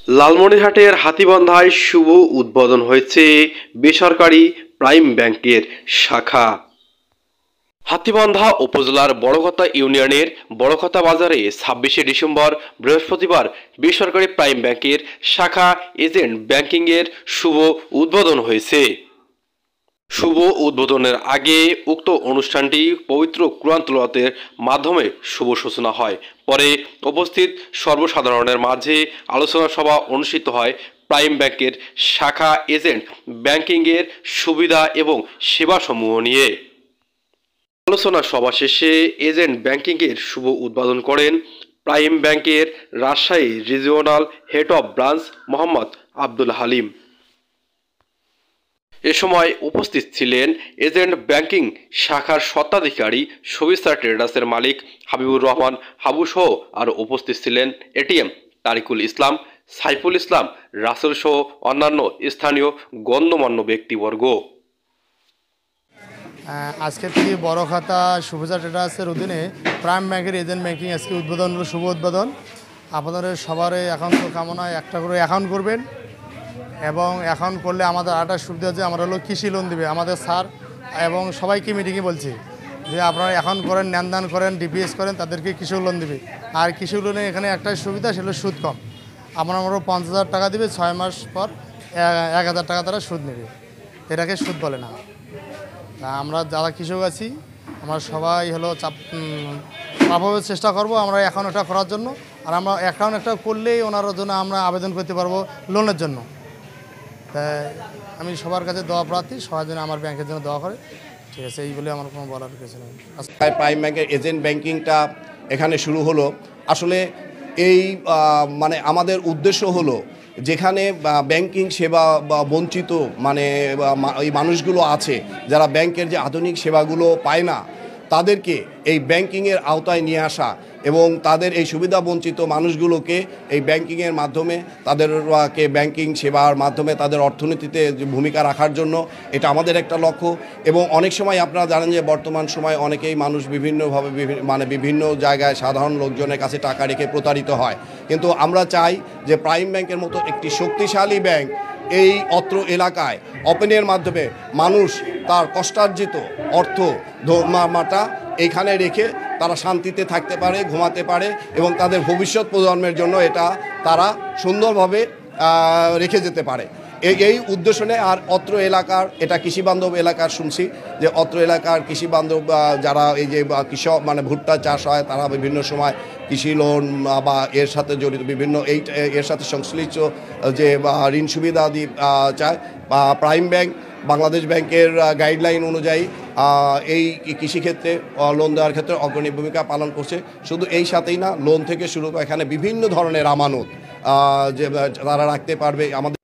লালমনিরহাটের হাতীবান্ধায় শুভ উদ্বোধন হয়েছে বেসরকারি প্রাইম ব্যাংকের শাখা। হাতীবান্ধা উপজেলার বড়ঘতা ইউনিয়নের বড়ঘতা বাজারে ২৬শে ডিসেম্বর বৃহস্পতিবার বেসরকারি প্রাইম ব্যাংকের শাখা এজেন্ট ব্যাংকিংয়ের শুভ উদ্বোধন হয়েছে। শুভ উদ্বোধনের আগে উক্ত অনুষ্ঠানটি পবিত্র কুরআন তিলাওয়াতের মাধ্যমে শুভ সূচনা হয়। পরে উপস্থিত সর্বসাধারণের মাঝে আলোচনা সভা অনুষ্ঠিত হয় প্রাইম ব্যাংকের শাখা এজেন্ট ব্যাংকিংয়ের সুবিধা এবং সেবাসমূহ নিয়ে। আলোচনা সভা শেষে এজেন্ট ব্যাংকিংয়ের শুভ উদ্বোধন করেন প্রাইম ব্যাংকের Rajshahi regional head of branch Mohammad Abdul Halim. এ সময় উপস্থিত ছিলেন এজেন্ট ব্যাংকিং শাখার স্বত্বাধিকারী শোভিস্তা ট্রেডার্সের মালিক হাবিবুর রহমান হাবু সহ আরও উপস্থিত ছিলেন এটিএম তারিকুল ইসলাম, সাইফুল ইসলাম, রাসেল সহ অন্যান্য স্থানীয় গণ্যমান্য ব্যক্তিবর্গ। আজকে থেকে বড়ঘাতা শুভেচ্ছা ট্রেডার্সের অধীনে প্রাইম ব্যাংকের এজেন্ট ব্যাংকিং আজকে উদ্বোধন হলো, শুভ উদ্বোধন। আপনাদের সবারই অ্যাকাউন্ট কামনায় একটা করে অ্যাকাউন্ট করবেন এবং অ্যাকাউন্ট করলে আমাদের আরেকটা সুবিধা হচ্ছে আমরা হলো কৃষি লোন দেবে আমাদের স্যার এবং সবাইকে মিটিংয়ে বলছি যে আপনারা অ্যাকাউন্ট করেন, লেনদেন করেন, ডিপিএস করেন, তাদেরকে কৃষি লোন দেবে। আর কৃষি লোনে এখানে একটাই সুবিধা, সেটা সুদ কম। আমরা ৫০০০ টাকা দেবে, ৬ মাস পর ১০০০ টাকা তারা সুদ নেবে। এটাকে সুদ বলে না। আমরা যারা কৃষক আছি আমরা সবাই হলো চাপভাবে চেষ্টা করব আমরা অ্যাকাউন্ট একটা করার জন্য। আর আমরা অ্যাকাউন্ট একটা করলেই ওনার জন্য আমরা আবেদন করতে পারবো লোনের জন্য। তাই আমি সবার কাছে দোয়া প্রার্থী, সবার জন্য আমার ব্যাংকের জন্য দোয়া করে। ঠিক আছে, এই বলে আমার কোনো বলার কিছু নেই। প্রাইম ব্যাংকের এজেন্ট ব্যাংকিংটা এখানে শুরু হলো। আসলে এই মানে আমাদের উদ্দেশ্য হলো যেখানে ব্যাংকিং সেবা বা বঞ্চিত মানে এই মানুষগুলো আছে যারা ব্যাংকের যে আধুনিক সেবাগুলো পায় না, তাদেরকে এই ব্যাংকিংয়ের আওতায় নিয়ে আসা এবং তাদের এই সুবিধা বঞ্চিত মানুষগুলোকে এই ব্যাংকিংয়ের মাধ্যমে তাদেরকে ব্যাংকিং সেবার মাধ্যমে তাদের অর্থনীতিতে ভূমিকা রাখার জন্য এটা আমাদের একটা লক্ষ্য। এবং অনেক সময় আপনারা জানেন যে বর্তমান সময় অনেকেই মানুষ বিভিন্নভাবে বিভিন্ন জায়গায় সাধারণ লোকজনের কাছে টাকা রেখে প্রতারিত হয়। কিন্তু আমরা চাই যে প্রাইম ব্যাংকের মতো একটি শক্তিশালী ব্যাংক এই অত্র এলাকায় ওপেনের মাধ্যমে মানুষ তার কষ্টার্জিত অর্থ মাটা এইখানে রেখে তারা শান্তিতে থাকতে পারে, ঘুমাতে পারে এবং তাদের ভবিষ্যৎ প্রজন্মের জন্য এটা তারা সুন্দরভাবে রেখে যেতে পারে। এই উদ্দেশ্য নেই। আর অত্র এলাকার এটা কৃষিবান্ধব এলাকার শুনছি যে অত্র এলাকার কৃষিবান্ধব যারা এই যে কৃষক মানে ভুট্টা চাষ হয় তারা বিভিন্ন সময় কৃষি লোন বা এর সাথে জড়িত বিভিন্ন এর সাথে সংশ্লিষ্ট যে ঋণ সুবিধা আদি চায়। বা প্রাইম ব্যাংক বাংলাদেশ ব্যাংকের গাইডলাইন অনুযায়ী এই কৃষিক্ষেত্রে লোন দেওয়ার ক্ষেত্রে অগ্রণী ভূমিকা পালন করছে। শুধু এই সাথেই না, লোন থেকে শুরু করে এখানে বিভিন্ন ধরনের আমানত যে তারা রাখতে পারবে। আমাদের